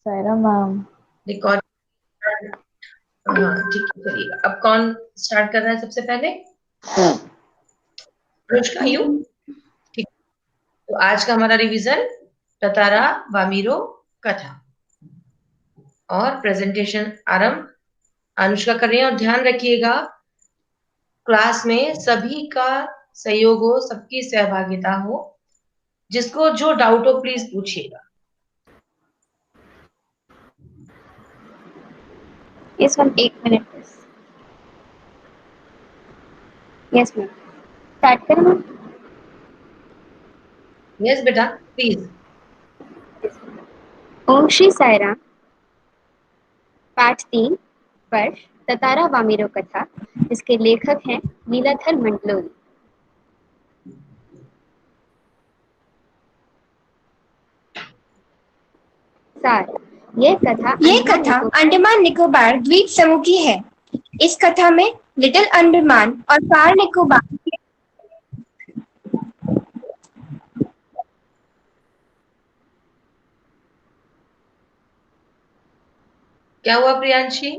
Saira ma'am. Record. हाँ ठीक है, चलिए अब कौन स्टार्ट कर रहा है सबसे पहले? अनुष्का, यू। ठीक। तो आज का हमारा रिवीजन ततारा वामीरो कथा और प्रेजेंटेशन आरंभ अनुष्का कर रही है। और ध्यान रखिएगा क्लास में सभी का सहयोग हो, सबकी सहभागिता हो। जिसको जो डाउट हो प्लीज पूछिएगा। यस मैम, 1 मिनट बस। यस मैम, स्टार्ट करें मैम। यस बेटा, प्लीज। ओम श्री साईराम। पाठ 3, वर्ष ततारा वामिरो कथा, जिसके लेखक हैं लीलाधर मंडलोई। सार, यह कथा अंडमान निकोबार द्वीप समूह की है। इस कथा में लिटिल अंडमान और कार निकोबार क्या हुआ प्रियांशी?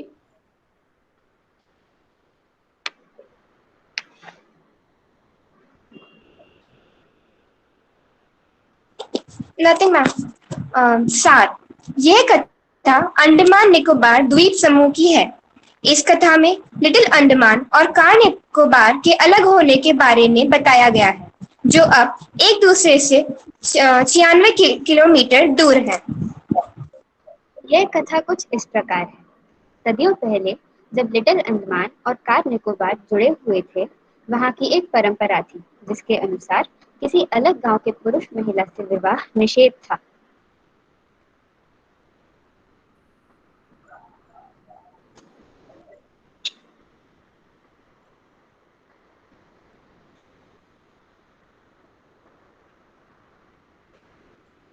Nothing ma'am. सार, यह कथा अंडमान निकोबार द्वीप समूह की है। इस कथा में लिटिल अंडमान और कार निकोबार के अलग होने के बारे में बताया गया है, जो अब एक दूसरे से 96 किलोमीटर दूर है। यह कथा कुछ इस प्रकार है। सदियों पहले जब लिटिल अंडमान और कार निकोबार जुड़े हुए थे, वहाँ की एक परंपरा थी जिसके अनुसार किसी अलग गांव के पुरुष महिला से विवाह निषेध था।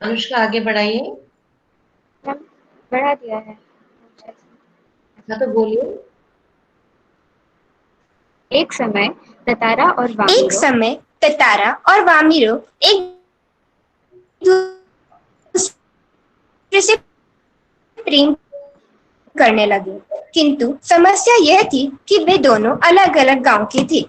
अनुष्का आगे बढ़ाइए। मैम, बढ़ा दिया है। हाँ तो बोलिए। एक समय ततारा और एक वामिरो समय ततारा और वामिरो एक दूसरे से प्रेम करने लगे, किंतु समस्या यह थी कि वे दोनों अलग अलग गांव के थे।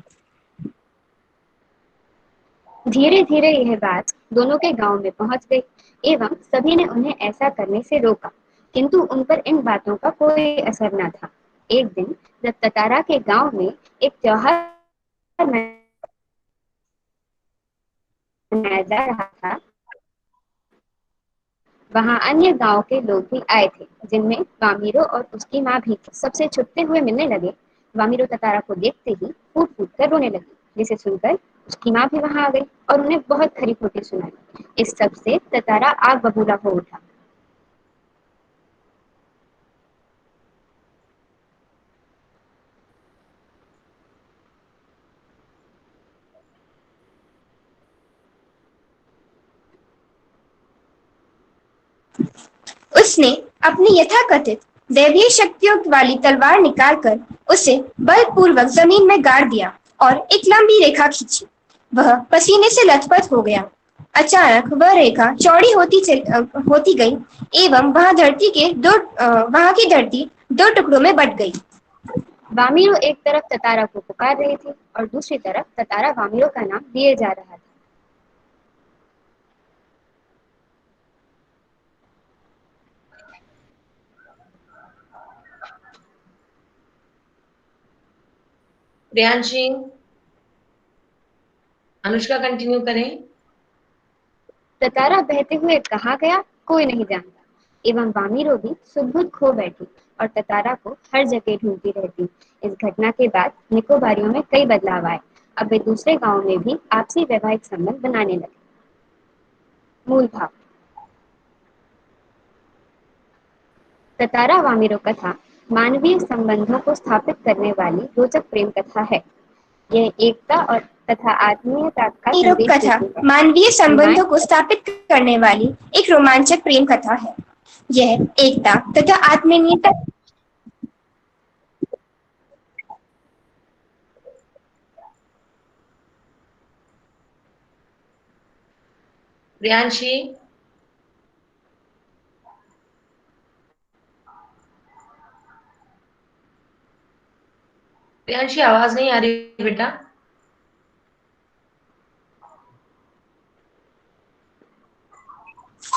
धीरे धीरे यह बात दोनों के गांव में पहुंच गई एवं सभी ने उन्हें ऐसा करने से रोका, किंतु उन पर इन बातों का कोई असर न था। एक दिन जब ततारा के गांव में एक त्योहार मनाया जा रहा था, वहां अन्य गांव के लोग भी आए थे, जिनमें वामिरो और उसकी माँ भी थी। सबसे छुपते हुए मिलने लगे। वामिरो ततारा को देखते ही फूट फूट कर रोने लगी, जिसे सुनकर उसकी माँ भी वहां आ गई और उन्हें बहुत खरी खोटी सुनाई। इस सब से ततारा आग बबूला हो उठा। उसने अपनी यथाकथित दैवीय शक्तियों वाली तलवार निकालकर उसे बलपूर्वक जमीन में गाड़ दिया और एक लंबी रेखा खींची। वह पसीने से लथपथ हो गया। अचानक वह रेखा चौड़ी होती गई एवं वहां की धरती दो टुकड़ों में बट गई। वामिरो एक तरफ ततारा को पुकार रही थी और दूसरी तरफ ततारा वामिरो का नाम लिए जा रहा था। प्रियांशी, अनुष्का कंटिन्यू करें। ततारा बहते हुए कहाँ गया कोई नहीं जानता, एवं वामिरो भी सुध खो बैठी और ततारा को हर जगह ढूंढती रहती। इस घटना के बाद निकोबारियों में कई बदलाव आए। अब वे दूसरे गांव में भी आपसी वैवाहिक संबंध बनाने लगे। मूल भाव। ततारा वामिरो कथा मानवीय संबंधों को स्थापित करने वाली रोचक प्रेम कथा है। यह एकता और तथा आत्मीयता का नीरव संदेश कथा देती है। मानवीय ईमान संबंधों को स्थापित करने वाली एक रोमांचक प्रेम कथा है। यह एकता तथा आत्मीयता प्रियांशी, प्रियांशी आवाज नहीं आ रही बेटा।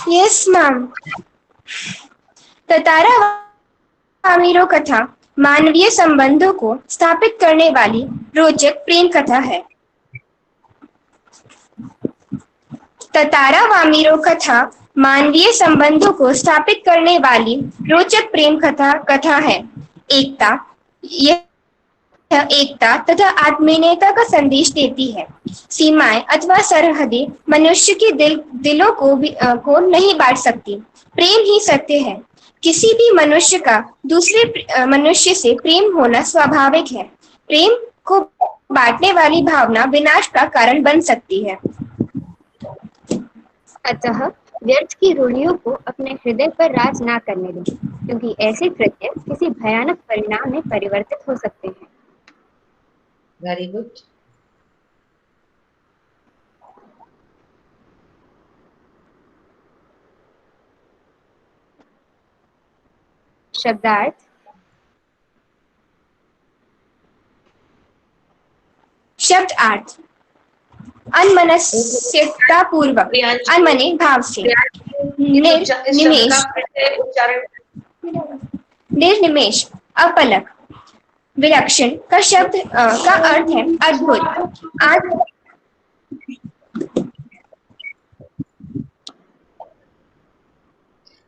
Yes ma'am. ततारा वामिरो कथा मानवीय संबंधों को स्थापित करने वाली रोचक प्रेम कथा है। ततारा वामिरो कथा मानवीय संबंधों को स्थापित करने वाली रोचक प्रेम कथा है। एकता यह एकता तथा आत्मीयता का संदेश देती है। सीमाएं अथवा सरहदें मनुष्य के दिलों को नहीं बांट सकती। प्रेम ही सत्य है। किसी भी मनुष्य का दूसरे मनुष्य से प्रेम होना स्वाभाविक है। प्रेम को बांटने वाली भावना विनाश का कारण बन सकती है। अतः व्यर्थ की रूढ़ियों को अपने हृदय पर राज ना करने दें, क्योंकि ऐसे कृत्य किसी भयानक परिणाम में परिवर्तित हो सकते हैं। Very good. शब्दार्थ। शब्द अर्थ अनमनस्यता पूर्वक प्रियांशी, अनमने भाव से इस शब्द निर्निमेष का फिर से उच्चारण। निर्निमेष अपलक विलक्षण का शब्द का अर्थ है अद्भुत। आज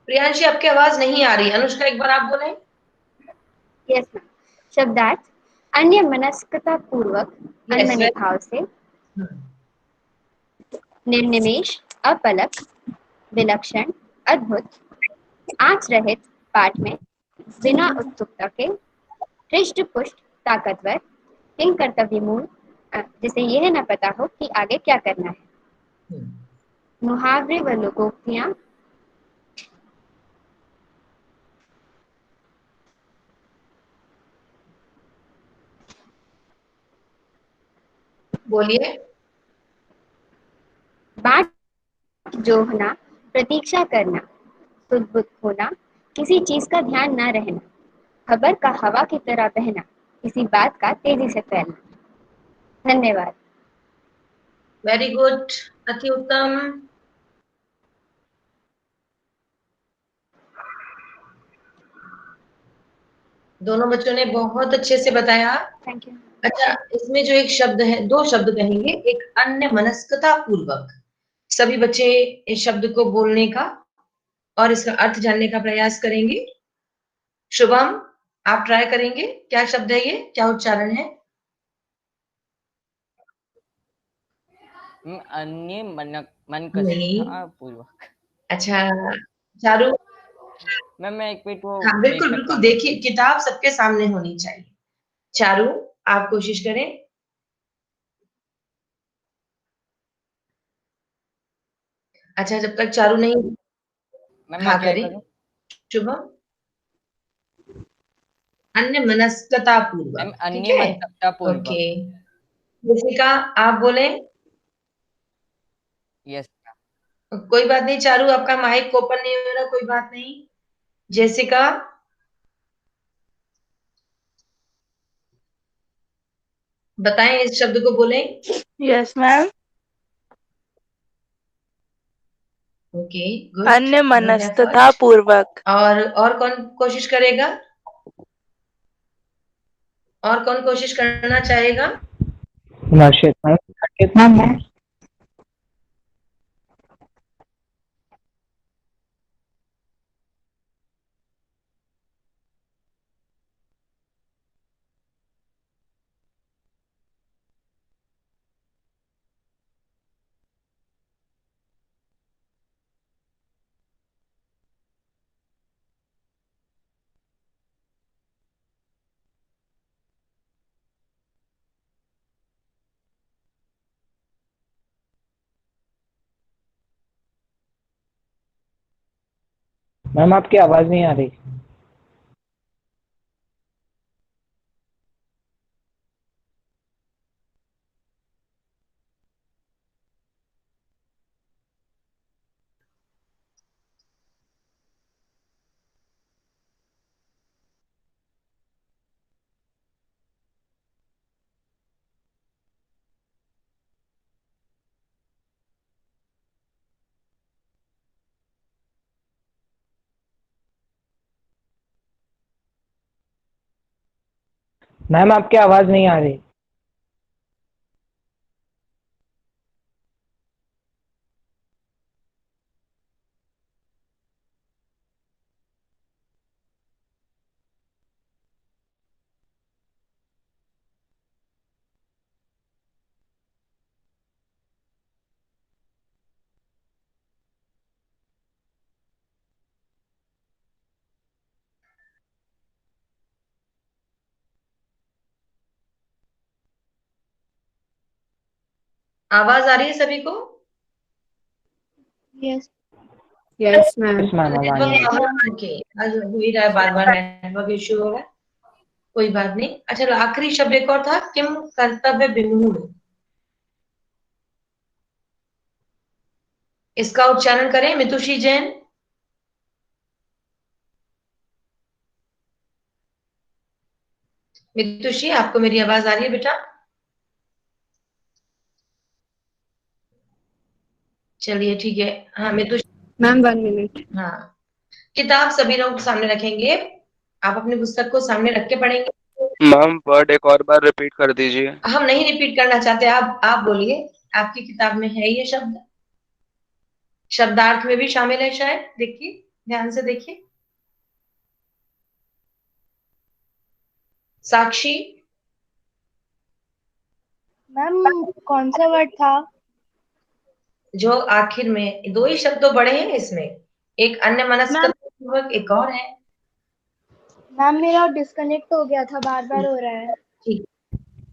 प्रियांशी आपकी आवाज नहीं आ रही। अनुष्का एक बार आप बोले। Yes ma'am. शब्दार्थ अन्य मनस्कता पूर्वक यस अनमने भाव से निर्निमेष अपलक विलक्षण अद्भुत आंच रहित पाठ में बिना उत्सुकता के हृष्ट पुष्ट ताकतवर किंग कर्तव्य मूल जिसे यह न पता हो कि आगे क्या करना है। मुहावरे व लोकोक्तियां। बोलिए। बाट जोहना प्रतीक्षा करना सुदबुद होना किसी चीज का ध्यान न रहना खबर का हवा की तरह बहना किसी बात का तेजी से फैलना। धन्यवाद। वेरी गुड, अति उत्तम। दोनों बच्चों ने बहुत अच्छे से बताया। Thank you. अच्छा, इसमें जो एक शब्द है, दो शब्द कहेंगे, एक अन्य मनस्कता पूर्वक। सभी बच्चे इस शब्द को बोलने का और इसका अर्थ जानने का प्रयास करेंगे। शुभम, आप ट्राई करेंगे? क्या शब्द है ये, क्या उच्चारण है? अन्य मन नहीं। का पूर्वक। अच्छा, चारू। मैम मैं एक मिनट वो हाँ देख बिल्कुल सकता बिल्कुल, हूँ। देखिए किताब सबके सामने होनी चाहिए। चारू, आप कोशिश करें। अच्छा, जब तक चारू नहीं। मैम मैं हाँ क्या करें। करूँ? शुभम, अन्य मनस्कता मैम पूर्वक, ठीक अन्य है। मनता पूर्वक। ओके, जैसिका, आप बोले। यस। कोई बात नहीं चारू, आपका माइक ओपन नहीं हो रहा, कोई बात नहीं। जेसिका, बताएं, इस शब्द को बोलें। Yes ma'am. ओके, गुड, अन्य गुड मनस्तता एफर्ट। पूर्वक। और कौन कोशिश करेगा? और कौन कोशिश करना चाहेगा? नक्षत्र मैम। मैम आपकी आवाज नहीं आ रही। मैम आपकी आवाज नहीं आ रही। आवाज आ रही है सभी को? Yes yes ma'am. Yes ma'am, अब आ रही है। ओके, आज हो ही रहा है, बार बार नेटवर्क इश्यू हो रहा है, कोई बात नहीं। अच्छा, आखिरी शब्द एक और था, किम कर्तव्य विमूढ़, इसका उच्चारण करें मितुषी जैन। मितुषी, आपको मेरी आवाज आ रही है बेटा? चलिए ठीक है। हाँ मितुषी, मैम 1 मिनट। हाँ, किताब सभी लोग सामने रखेंगे, आप अपनी पुस्तक को सामने रख के पढ़ेंगे। मैम वर्ड एक और बार रिपीट कर दीजिए। हम नहीं रिपीट करना चाहते, आप बोलिए, आपकी किताब में है ये शब्द, शब्दार्थ में भी शामिल है शायद, देखिए, ध्यान से देखिए। साक्षी, मैम कौन सा वर्ड था? जो आखिर में दो ही शब्द तो बड़े हैं इसमें, एक अन्य मनस्क पूर्वक, एक और है। मैम मेरा डिस्कनेक्ट हो गया था, बार बार हो रहा है। ठीक,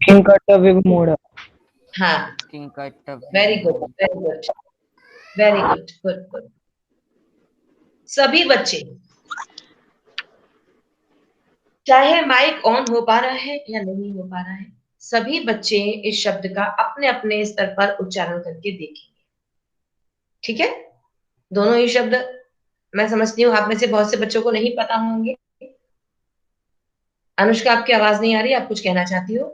किम कर्तव्य विमूढ़। हाँ, किंग कर्तव्य very good, very good, very good, good good. सभी बच्चे, चाहे माइक ऑन हो पा रहा है या नहीं हो पा रहा है, सभी बच्चे इस शब्द का अपने अपने स्तर पर उच्चारण करके देखेंगे, ठीक है? दोनों ही शब्द, मैं समझती हूँ आप में से बहुत से बच्चों को नहीं पता होंगे। अनुष्का, आपकी आवाज नहीं आ रही, आप कुछ कहना चाहती हो?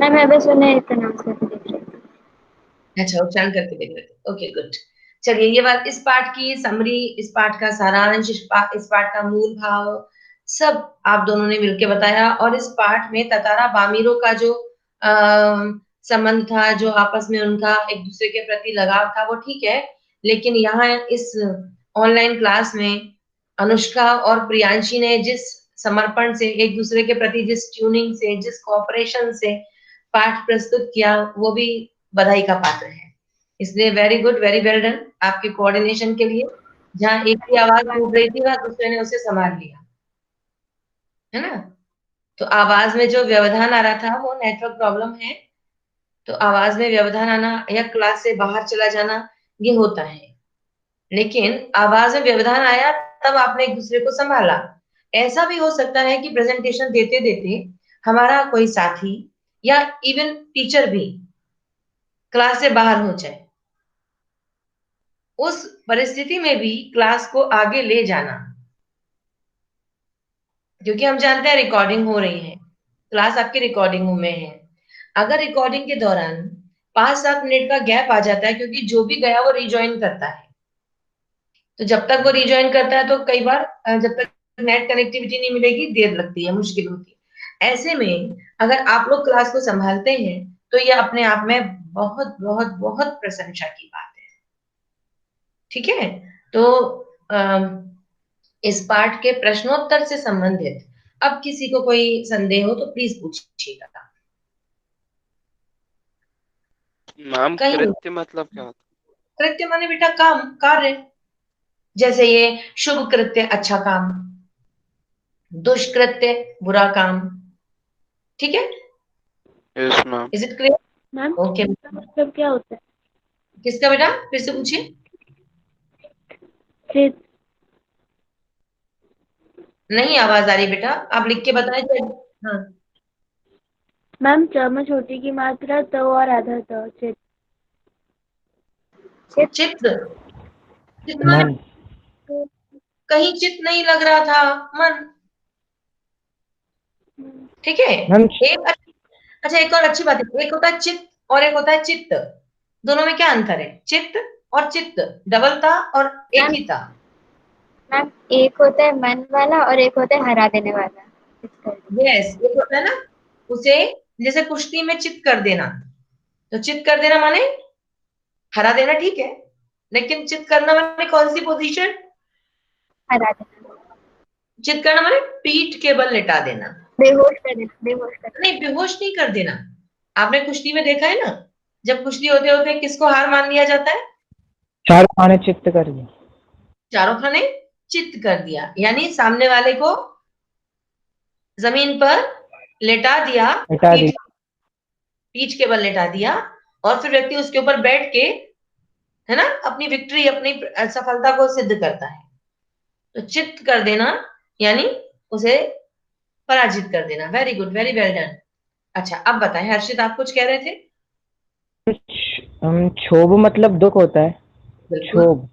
मैम मैं बस उन्हें प्रोनाउंस करके देख रही थी। अच्छा, उच्चारण करके देख रहे थे, ओके गुड। चलिए, ये बात, इस पाठ की समरी, इस पाठ का सारांश, इस पाठ का मूल भाव सब आप दोनों ने मिलकर बताया। और इस पाठ में ततारा बामीरो का जो संबंध था, जो आपस में उनका एक दूसरे के प्रति लगाव था, वो ठीक है, लेकिन यहाँ इस ऑनलाइन क्लास में अनुष्का और प्रियांशी ने जिस समर्पण से, एक दूसरे के प्रति जिस ट्यूनिंग से, जिस कोऑपरेशन से पाठ प्रस्तुत किया, वो भी बधाई का पात्र है। इसलिए very good, very well done आपके कोऑर्डिनेशन के लिए। जहाँ एक की आवाज टूट रही थी, वहां दूसरे ने उसे संभाल लिया, है ना? तो आवाज में जो व्यवधान आ रहा था, वो नेटवर्क प्रॉब्लम है। तो आवाज में व्यवधान आना या क्लास से बाहर चला जाना, ये होता है, लेकिन आवाज में व्यवधान आया तब आपने एक दूसरे को संभाला। ऐसा भी हो सकता है कि प्रेजेंटेशन देते देते हमारा कोई साथी या इवन टीचर भी क्लास से बाहर हो जाए, उस परिस्थिति में भी क्लास को आगे ले जाना, क्योंकि हम जानते हैं रिकॉर्डिंग हो रही है, क्लास आपकी रिकॉर्डिंग में है। अगर रिकॉर्डिंग के दौरान 5-7 मिनट का गैप आ जाता है, क्योंकि जो भी गया वो रिज्वाइन करता है, तो जब तक वो रिज्वाइन करता है, तो कई बार जब तक नेट कनेक्टिविटी नहीं मिलेगी, देर लगती है, मुश्किल होती है। ऐसे में अगर आप लोग क्लास को संभालते हैं, तो ये अपने आप में बहुत बहुत बहुत प्रशंसा की बात है, ठीक है? तो इस पाठ के प्रश्नोत्तर से संबंधित अब किसी को कोई संदेह हो तो प्लीज पूछिएगा। मैम कहीं कृत्य मतलब क्या होता कृत्य माने बेटा काम, कार्य, जैसे ये शुभ कृत्य अच्छा काम, दुष्कृत्य बुरा काम, ठीक है? है? Yes ma'am. Is it clear? Ma'am okay, इसका मतलब क्या होता है? किसका बेटा, फिर से पूछिए। चित। नहीं आवाज आ रही बेटा, आप लिख के बताएं। हाँ, मैम च में छोटी की मात्रा त और आधा त, चित। चित्त, चित्त माने मन। कहीं चित्त नहीं लग रहा था, मन, ठीक है? मैम एक अच्छा, एक और अच्छी बात है, एक होता है चित्त और एक होता है चित्त, दोनों में क्या अंतर है? चित्त और चित्त डबल था और एक ही था। मैम एक होता है मन वाला और एक होता है हरा देने वाला। चित कर देना। यस, ये होता है ना, उसे जैसे कुश्ती में चित कर देना। तो चित कर देना माने हरा देना, ठीक है, लेकिन चित करना माने कौन सी पोजीशन? हरा देना, चित करना माने पीठ के बल लिटा देना। बेहोश कर देना, बेहोश कर नहीं, बेहोश नहीं कर देना। आपने कुश्ती में देखा है ना, जब कुश्ती होते होते किसको हार मान लिया जाता है? शाहरुख खान ने चित्त कर दी। शाहरुख खान ने चित कर दिया, यानी सामने वाले को जमीन पर लेटा दिया, हटा दी। पीठ पीठ के बल लेटा दिया, और फिर व्यक्ति उसके ऊपर बैठ के, है ना, अपनी विक्ट्री, अपनी सफलता को सिद्ध करता है। तो चित कर देना यानी उसे पराजित कर देना। Very good, very well done. अच्छा, अब बताएं हर्षित, आप कुछ कह रहे थे? क्षोभ मतलब दुख होता है। बिल्कुल, क्षोभ।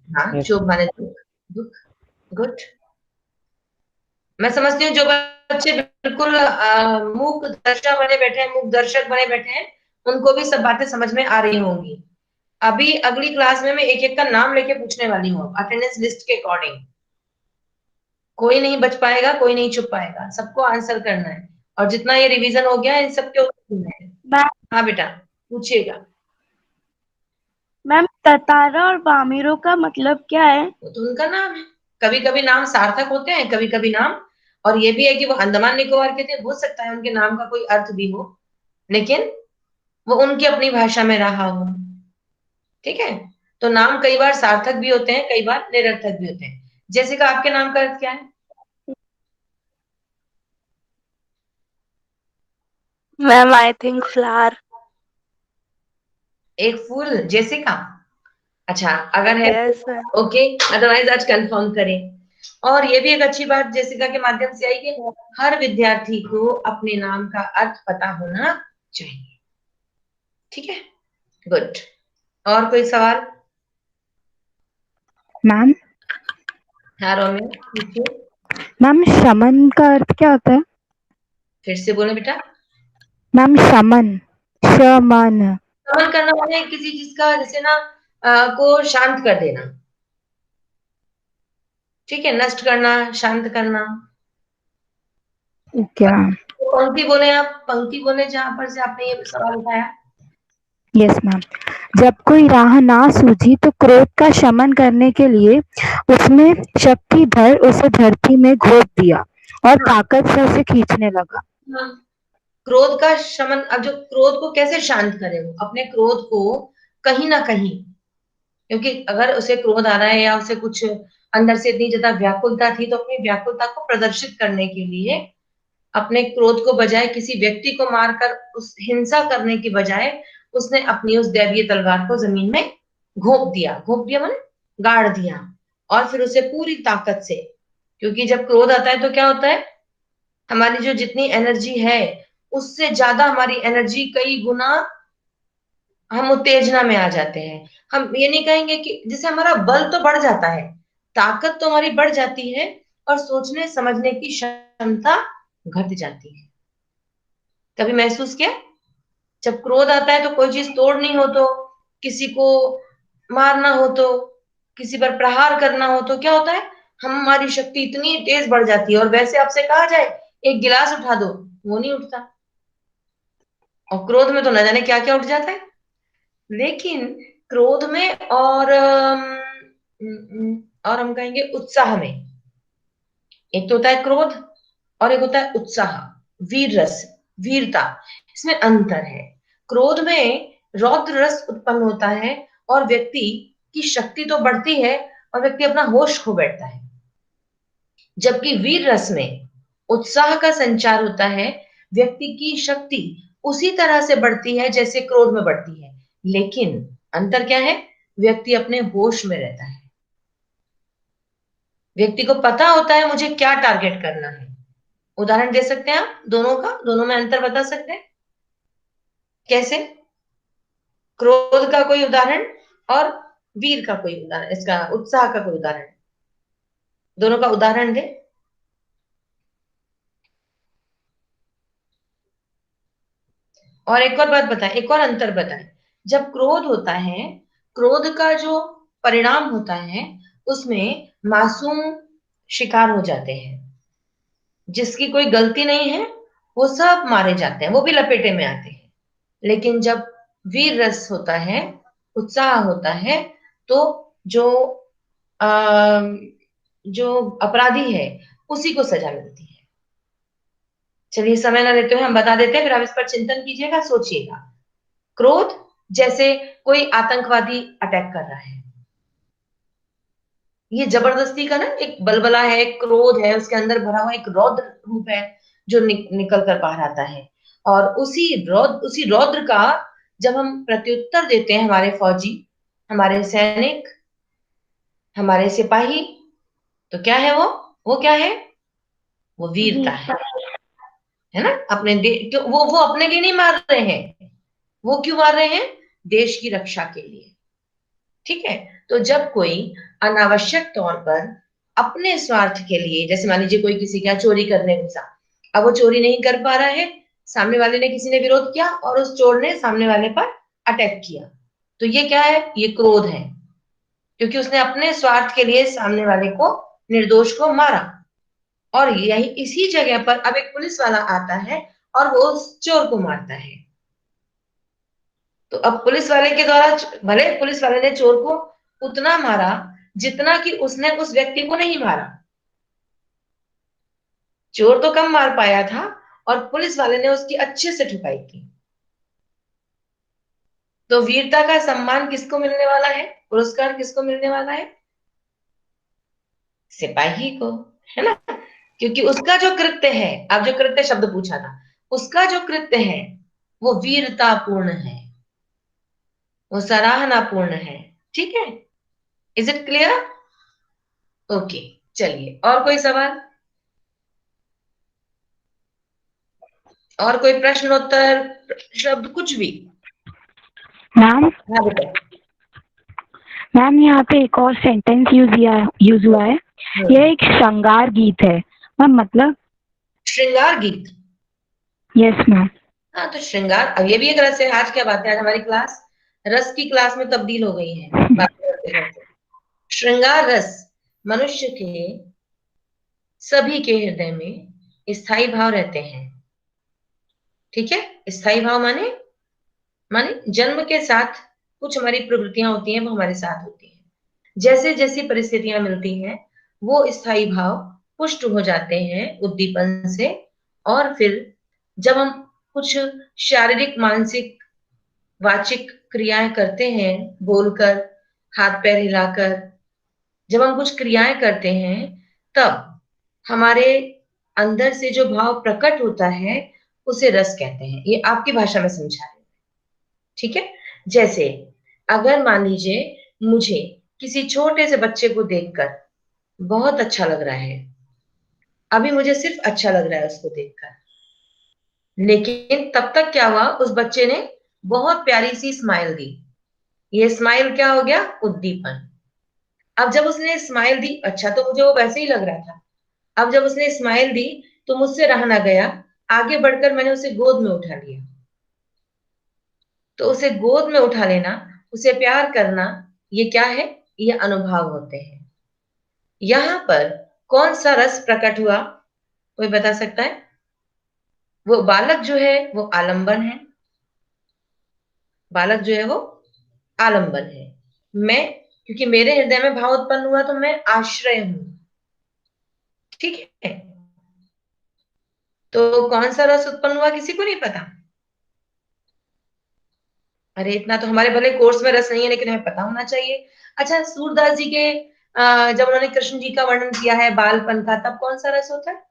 हाँ, यस। क्षोभ माने दुख, दुख। गुड। मैं समझती हूँ जो बच्चे बिल्कुल मूक दर्शक बने बैठे हैं, मूक दर्शक बने बैठे हैं, उनको भी सब बातें समझ में आ रही होंगी। अभी अगली क्लास में मैं एक एक का नाम लेके पूछने वाली हूँ अटेंडेंस लिस्ट के अकॉर्डिंग। कोई नहीं बच पाएगा, कोई नहीं छुप पाएगा, सबको आंसर करना है, और जितना ये रिवीजन हो गया इन सबके उत्तर देने हैं। मैम हाँ बेटा, पूछिएगा। मैम ततारा और बामीरो का मतलब क्या है? वो तो उनका नाम है। कभी कभी नाम सार्थक होते हैं, कभी कभी नाम, और ये भी है कि वो अंडमान निकोबार के थे, हो सकता है उनके नाम का कोई अर्थ भी हो, लेकिन वो उनकी अपनी भाषा में रहा हो। ठीक है, तो नाम कई बार सार्थक भी होते हैं, कई बार निरर्थक भी होते हैं। जैसे कि आपके नाम का अर्थ क्या है? Ma'am I think flower. एक फूल, जैसे का। अच्छा, अगर है यस मैम। ओके, अदरवाइज आज कंफर्म करें। और ये भी एक अच्छी बात जैसिका के माध्यम से आई कि हर विद्यार्थी को अपने नाम का अर्थ पता होना चाहिए। ठीक है, गुड। और कोई सवाल? मैम, हाँ रोमियो, पूछिए। मैम शमन का अर्थ क्या होता है? फिर से बोले बेटा। मैम शमन, शमन। शमन करना माने किसी चीज का, जैसे ना को शांत कर देना। ठीक है, नष्ट करना, शांत करना। Okay ma'am. पंक्ति बोले, आप पंक्ति बोले जहां पर से आपने ये सवाल उठाया। Yes ma'am. जब कोई राह ना सूझी तो क्रोध का शमन करने के लिए उसमें शक्ति भर उसे धरती में घोप दिया और हाँ, ताकत से उसे खींचने लगा। हाँ, क्रोध का शमन। अब जो क्रोध को कैसे शांत करे, वो अपने क्रोध को कहीं ना कहीं, क्योंकि अगर उसे क्रोध आ रहा है या उसे कुछ अंदर से इतनी ज्यादा व्याकुलता थी, तो अपनी व्याकुलता को प्रदर्शित करने के लिए अपने क्रोध को बजाय किसी व्यक्ति को मारकर उस हिंसा करने की बजाय उसने अपनी उस दैवीय तलवार को जमीन में घोंप दिया। घोंप दिया माने गाड़ दिया, और फिर उसे पूरी ताकत से, क्योंकि जब क्रोध आता है तो क्या होता है, हमारी जो जितनी एनर्जी है उससे ज्यादा हमारी एनर्जी कई गुना हम उत्तेजना में आ जाते हैं। हम ये नहीं कहेंगे कि जैसे हमारा बल तो बढ़ जाता है, ताकत तो हमारी बढ़ जाती है, और सोचने समझने की क्षमता घट जाती है। कभी महसूस किया, जब क्रोध आता है तो कोई चीज तोड़नी हो, तो किसी को मारना हो, तो किसी पर प्रहार करना हो, तो क्या होता है, हमारी शक्ति इतनी तेज बढ़ जाती है, और वैसे आपसे कहा जाए एक गिलास उठा दो, वो नहीं उठता, और क्रोध में तो न जाने क्या क्या उठ जाता है। लेकिन क्रोध में और हम कहेंगे उत्साह में, एक तो होता है क्रोध और एक होता है उत्साह, वीर रस, वीरता, इसमें अंतर है। क्रोध में रौद्र रस उत्पन्न होता है, और व्यक्ति की शक्ति तो बढ़ती है, और व्यक्ति अपना होश खो बैठता है। जबकि वीर रस में उत्साह का संचार होता है, व्यक्ति की शक्ति उसी तरह से बढ़ती है जैसे क्रोध में बढ़ती है, लेकिन अंतर क्या है, व्यक्ति अपने होश में रहता है। व्यक्ति को पता होता है मुझे क्या टारगेट करना है। उदाहरण दे सकते हैं आप दोनों का, दोनों में अंतर बता सकते हैं कैसे? क्रोध का कोई उदाहरण और वीर का कोई उदाहरण, इसका उत्साह का कोई उदाहरण, दोनों का उदाहरण दे। और एक और बात बताएं, एक और अंतर बताएं। जब क्रोध होता है, क्रोध का जो परिणाम होता है उसमें मासूम शिकार हो जाते हैं, जिसकी कोई गलती नहीं है वो सब मारे जाते हैं, वो भी लपेटे में आते हैं। लेकिन जब वीर रस होता है, उत्साह होता है, तो जो जो अपराधी है उसी को सजा मिलती है। चलिए समय ना लेते हुए हम बता देते हैं, फिर आप इस पर चिंतन कीजिएगा, सोचिएगा। क्रोध, जैसे कोई आतंकवादी अटैक कर रहा है, ये जबरदस्ती का ना एक बलबला है, एक क्रोध है, उसके अंदर भरा हुआ एक रौद्र रूप है जो निकल कर बाहर आता है। और उसी रौद्र का जब हम प्रत्युत्तर देते हैं, हमारे फौजी, हमारे सैनिक, हमारे सिपाही, तो क्या है वो क्या है? वो वीरता है ना। अपने तो वो अपने लिए नहीं मार रहे हैं, वो क्यों मार रहे हैं? देश की रक्षा के लिए। ठीक है। तो जब कोई अनावश्यक तौर पर अपने स्वार्थ के लिए, जैसे मान लीजिए कोई किसी का चोरी करने घुसा, अब वो चोरी नहीं कर पा रहा है, सामने वाले ने, किसी ने विरोध किया और उस चोर ने सामने वाले पर अटैक किया, तो ये क्या है? ये क्रोध है, क्योंकि उसने अपने स्वार्थ के लिए सामने वाले को, निर्दोष को मारा। और यही इसी जगह पर अब एक पुलिस वाला आता है और वो उस चोर को मारता है। तो अब पुलिस वाले के द्वारा, भले पुलिस वाले ने चोर को उतना मारा जितना कि उसने उस व्यक्ति को नहीं मारा, चोर तो कम मार पाया था और पुलिस वाले ने उसकी अच्छे से ठुकाई की। तो वीरता का सम्मान किसको मिलने वाला है? पुरस्कार किसको मिलने वाला है? सिपाही को, है ना। क्योंकि उसका जो कृत्य है, अब जो कृत्य शब्द पूछा था, उसका जो कृत्य है वो वीरतापूर्ण है, वो सराहनापूर्ण है। ठीक है। Is it clear? ओके, चलिए और कोई सवाल, और कोई प्रश्नोत्तर शब्द, कुछ भी? मैम हाँ बेटा। मैम यहाँ पे एक और सेंटेंस यूज हुआ है, यह एक श्रृंगार गीत है मैम, मतलब? श्रृंगार गीत? Yes ma'am. हाँ, तो श्रृंगार, अब ये भी एक रस है। आज क्या बात है, आज हमारी क्लास रस की क्लास में तब्दील हो गई है बातें करते करते। श्रृंगार रस मनुष्य के सभी के हृदय में स्थायी भाव रहते हैं। ठीक है। स्थायी भाव माने जन्म के साथ कुछ हमारी प्रवृत्तियां होती हैं, वो हमारे साथ होती हैं। जैसे जैसी परिस्थितियां मिलती हैं वो स्थायी भाव पुष्ट हो जाते हैं उद्दीपन से। और फिर जब हम कुछ शारीरिक, मानसिक, वाचिक क्रियाएं करते हैं, बोलकर, हाथ पैर हिलाकर, जब हम कुछ क्रियाएं करते हैं, तब हमारे अंदर से जो भाव प्रकट होता है उसे रस कहते हैं। ये आपकी भाषा में समझा रही हूं। ठीक है। जैसे अगर मान लीजिए मुझे किसी छोटे से बच्चे को देखकर बहुत अच्छा लग रहा है, अभी मुझे सिर्फ अच्छा लग रहा है उसको देखकर, लेकिन तब तक क्या हुआ, उस बच्चे ने बहुत प्यारी सी स्माइल दी, ये स्माइल क्या हो गया? उद्दीपन। अब जब उसने स्माइल दी, अच्छा तो मुझे वो वैसे ही लग रहा था, अब जब उसने स्माइल दी तो मुझसे रहा ना गया, आगे बढ़कर मैंने उसे गोद में उठा लिया। तो उसे गोद में उठा लेना, उसे प्यार करना, ये क्या है? ये अनुभव होते हैं। यहां पर कौन सा रस प्रकट हुआ, कोई बता सकता है? वो बालक जो है वो आलंबन है, बालक जो है वो आलंबन है। मैं, क्योंकि मेरे हृदय में भाव उत्पन्न हुआ तो मैं आश्रय हूं। ठीक है। तो कौन सा रस उत्पन्न हुआ, किसी को नहीं पता? अरे इतना तो हमारे भले कोर्स में रस नहीं है, लेकिन हमें पता होना चाहिए। अच्छा, सूरदास जी के जब उन्होंने कृष्ण जी का वर्णन किया है बालपन का, तब कौन सा रस होता है?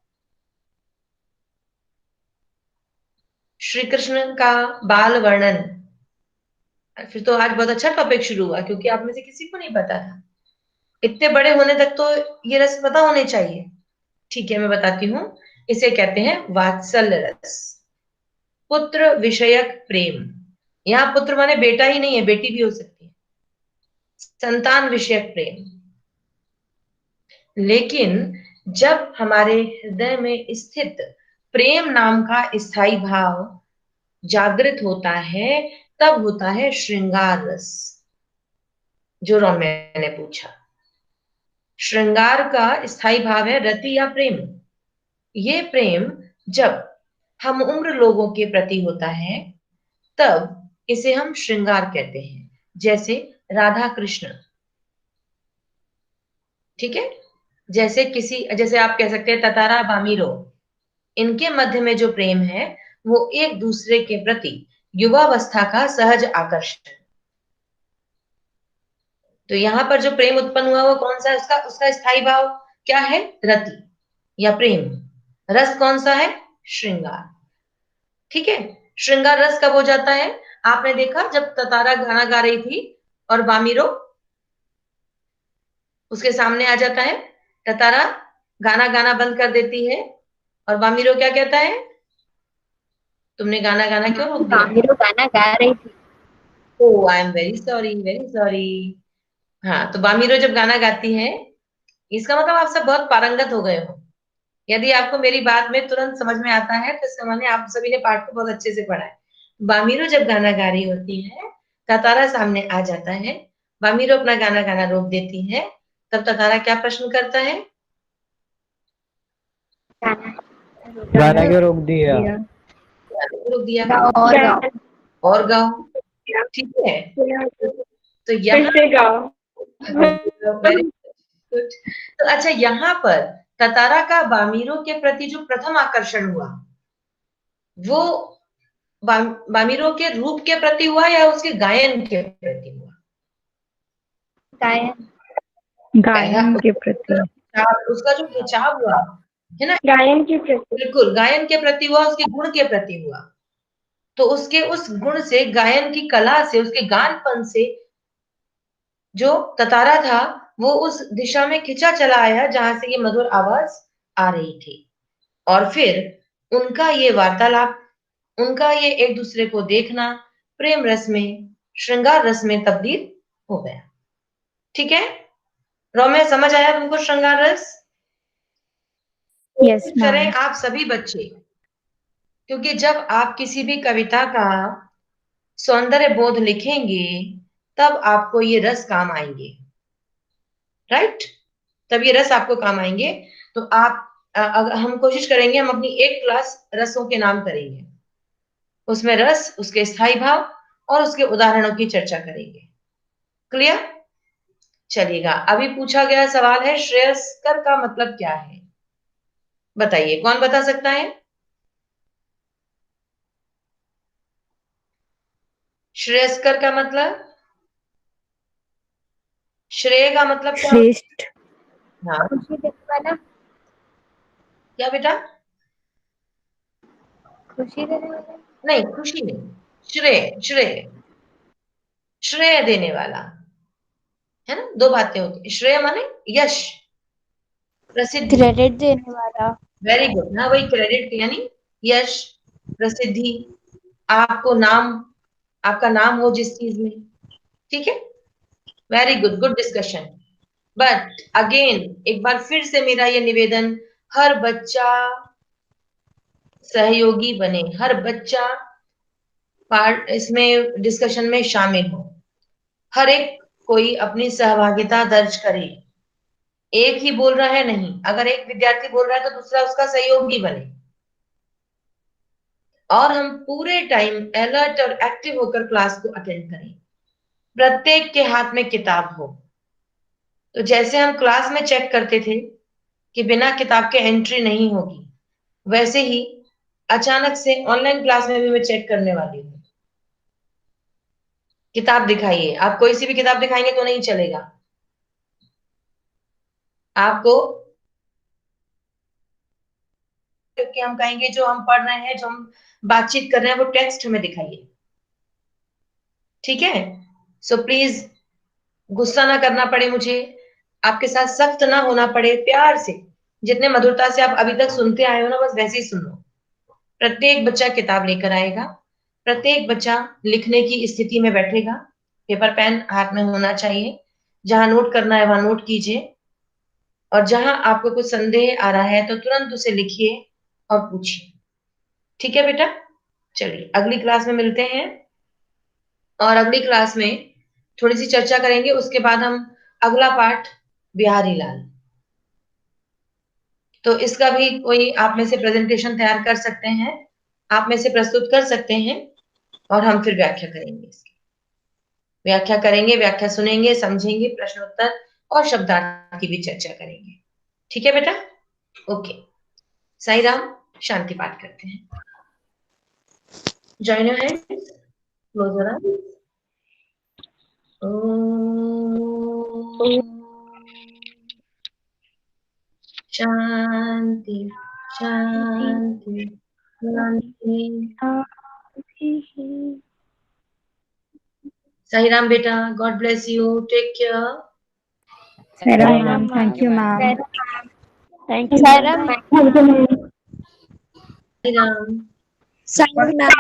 श्री कृष्ण का बाल वर्णन। फिर तो आज बहुत अच्छा टॉपिक शुरू हुआ, क्योंकि आप में से किसी को नहीं पता था। इतने बड़े होने तक तो ये रस पता होने चाहिए। ठीक है, मैं बताती हूँ। इसे कहते हैं वात्सल्य रस, पुत्र विषयक प्रेम। यहाँ पुत्र माने बेटा ही नहीं है, बेटी भी हो सकती है, संतान विषयक प्रेम। लेकिन जब हमारे हृदय में स्थित प्रेम नाम का स्थायी भाव जागृत होता है, तब होता है श्रृंगार रस, जो रोम्या ने पूछा। श्रृंगार का स्थायी भाव है रति या प्रेम। ये प्रेम जब हम उम्र लोगों के प्रति होता है तब इसे हम श्रृंगार कहते हैं, जैसे राधा कृष्ण। ठीक है, जैसे आप कह सकते हैं ततारा बामीरो, इनके मध्य में जो प्रेम है वो एक दूसरे के प्रति युवावस्था का सहज आकर्षण। तो यहाँ पर जो प्रेम उत्पन्न हुआ वो कौन सा है? उसका स्थायी भाव क्या है? रति या प्रेम। रस कौन सा है? श्रृंगार। ठीक है, श्रृंगार रस कब हो जाता है? आपने देखा जब ततारा गाना गा रही थी और बामीरो उसके सामने आ जाता है, ततारा गाना गाना बंद कर देती है और बामीरो क्या कहता है? तुमने गाना गाना क्यों रोक दिया? बामीरो गाना गा रही थी। Oh I am very sorry, very sorry. हाँ, तो बामीरो जब गाना गाती है, इसका मतलब आप सब बहुत पारंगत हो गए हो। यदि आपको मेरी बात में तुरंत समझ में आता है तो इसका माने आप सभी ने पाठ को बहुत अच्छे से पढ़ा है। बामीरो जब गाना गा रही होती है, ततारा सामने आ जाता है, बामीरो अपना गाना गाना रोक देती है, तब ततारा क्या प्रश्न करता है? गाना क्यों रोक दिया? रोक दिया गाओ और गाओ। और गाओ। ठीक है, तो फिर यहाँ से गाओ। Very good. तो अच्छा, यहाँ पर ततारा का बामीरो के प्रति जो प्रथम आकर्षण हुआ वो बामीरो के रूप के प्रति हुआ या उसके गायन के प्रति हुआ? गायन। गायन के प्रति। उसका जो खिंचाव हुआ है ना, गायन के प्रति। बिल्कुल गायन के प्रति हुआ, उसके गुण के प्रति हुआ। तो उसके उस गुण से, गायन की कला से, उसके गानपन से जो ततारा था वो उस दिशा में खिंचा चला आया जहां से ये मधुर आवाज आ रही थी। और फिर उनका ये वार्तालाप, उनका ये एक दूसरे को देखना प्रेम रस में, श्रृंगार रस में तब्दील हो गया। ठीक है, रोमे समझ आया तुमको श्रृंगार रस? यस कोशिश करें मैम। आप सभी बच्चे, क्योंकि जब आप किसी भी कविता का सौंदर्य बोध लिखेंगे तब आपको ये रस काम आएंगे, राइट? तब ये रस आपको काम आएंगे। तो आप अगर हम कोशिश करेंगे, हम अपनी एक क्लास रसों के नाम करेंगे, उसमें रस, उसके स्थायी भाव और उसके उदाहरणों की चर्चा करेंगे। क्लियर? चलिएगा, अभी पूछा गया सवाल है श्रेयस्कर का मतलब क्या है? बताइए, कौन बता सकता है? श्रेयस्कर का मतलब, श्रेय का मतलब क्या? श्रेष्ठ। हाँ, खुशी देने वाला। क्या बेटा? खुशी देने वाला। नहीं, खुशी नहीं, श्रेय, श्रेय, श्रेय देने वाला, है ना? दो बातें होती है, श्रेय माने यश, प्रसिद्धि। क्रेडिट देने वाला। वेरी गुड, हाँ वही क्रेडिट यानी यश, प्रसिद्धि, आपको नाम, आपका नाम हो जिस चीज में। ठीक है, very good, good discussion. But again एक बार फिर से मेरा ये निवेदन, हर बच्चा सहयोगी बने, हर बच्चा पार्ट इसमें डिस्कशन में शामिल हो, हर एक कोई अपनी सहभागिता दर्ज करे। एक ही बोल रहा है नहीं, अगर एक विद्यार्थी बोल रहा है तो दूसरा उसका सहयोगी बने, और हम पूरे टाइम अलर्ट और एक्टिव होकर क्लास को अटेंड करें। प्रत्येक के हाथ में किताब हो। तो जैसे हम क्लास में चेक करते थे कि बिना किताब के एंट्री नहीं होगी, वैसे ही अचानक से ऑनलाइन क्लास में भी मैं चेक करने वाली हूँ। किताब दिखाइए, आप कोई सी भी किताब दिखाएंगे तो नहीं चलेगा, आपको, क्योंकि हम कहेंगे जो हम पढ़ रहे हैं, जो हम बातचीत कर रहे हैं वो टेक्स्ट हमें दिखाइए। ठीक है, सो प्लीज गुस्सा ना करना पड़े मुझे, आपके साथ सख्त ना होना पड़े, प्यार से, जितने मधुरता से आप अभी तक सुनते आए हो ना, बस वैसे ही सुनो। प्रत्येक बच्चा किताब लेकर आएगा, प्रत्येक बच्चा लिखने की स्थिति में बैठेगा, पेपर पेन हाथ में होना चाहिए, जहां नोट करना है वहां नोट कीजिए, और जहां आपको कुछ संदेह आ रहा है तो तुरंत उसे लिखिए और पूछिए। ठीक है बेटा, चलिए अगली क्लास में मिलते हैं, और अगली क्लास में थोड़ी सी चर्चा करेंगे, उसके बाद हम अगला पाठ बिहारी लाल, तो इसका भी कोई आप में से प्रेजेंटेशन तैयार कर सकते हैं, आप में से प्रस्तुत कर सकते हैं, और हम फिर व्याख्या करेंगे इसकी। व्याख्या करेंगे, व्याख्या सुनेंगे, समझेंगे, प्रश्नोत्तर और शब्दार्थ की भी चर्चा करेंगे। ठीक है बेटा? ओके। साई राम, शांति पाठ करते हैं। Join your hands, close your eyes. शांति शांति शांति। साई राम बेटा, God bless you, take care. Saira ma'am, thank you ma'am. Thank you. Sai Ram. Sai Ram.